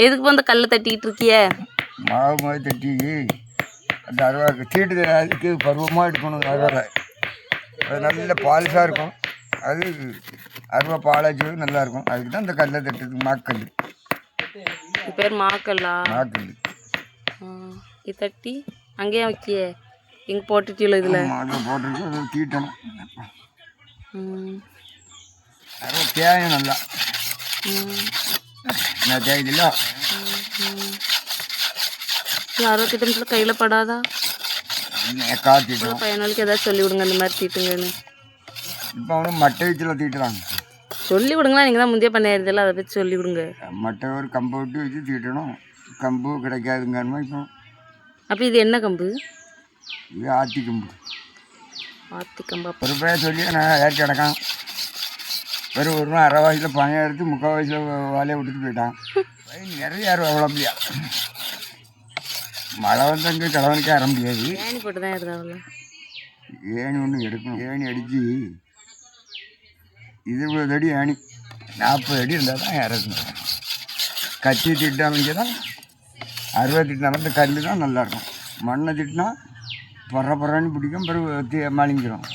எதுக்கு வந்து கல்லை தட்டிக்கிட்டு இருக்கிய? மாவு மாதிரி தட்டி அந்த அருவாக்கு தீட்டு அதுக்கு பருவமாக எடுக்கணும். அருவாவை அது நல்ல பாலிஷாக இருக்கும். அது அருவா பாலாச்சு நல்லாயிருக்கும். அதுக்கு தான் இந்த கல்லை தட்டுறது மாக்கல். இது பேர் மாக்கல்லா? மாக்கல். இது தட்டி அங்கேயே வைக்கிய இங்கே போட்டுட்டீங்களோ? இதில் அதில் போட்டுருக்கு. அதை தீட்டணும். அருவா தேயும் நல்லா. நான் தேய்தில்ல. யாரோ திட்டத்தில் கையில் படாதா? காத்திட்டோம். பையனுக்கு ஏதாவது சொல்லி விடுங்க இந்த மாதிரி தீட்டுங்கன்னு. இப்போ அவனும் மட்டை வச்சுலாம் தீட்டுறாங்க. சொல்லி விடுங்களா? நீங்கள் தான் முந்தைய பண்ணிடுறதில்ல, அதை பற்றி சொல்லி விடுங்க. மட்டை ஒரு கம்பை விட்டு வச்சு தீட்டணும். கம்பு கிடைக்காதுங்கன்னு இப்போ. அப்போ இது என்ன கம்பு? இது ஆத்தி கம்பு. ஆத்தி கம்பா? ஒரு பேர் சொல்லி நான் ஏற்றி கிடக்கான். வெறும் ஒரு அரை வயசில் பணம் எடுத்து 3/4 வயசில் வேலையை விட்டுட்டு போயிட்டான். நிறைய அவ்வளோ முடியா மழை வந்து அங்கே கிழவனுக்கே அற முடியாது. ஏணி போட்டு தான் எடுத்தாவில். ஏணி ஒன்று எடுக்கணும். ஏணி அடித்து 20 அடி ஏணி 40 அடி இருந்தால் தான் இறக்கணும். கத்தி திட்டாமல் தான் 60 திட்டினாலும் இந்த கல் தான் நல்லாயிருக்கும். மண்ணை திட்டினா பறன்னு பிடிக்கும். பிறகு மலிஞ்சிடும்.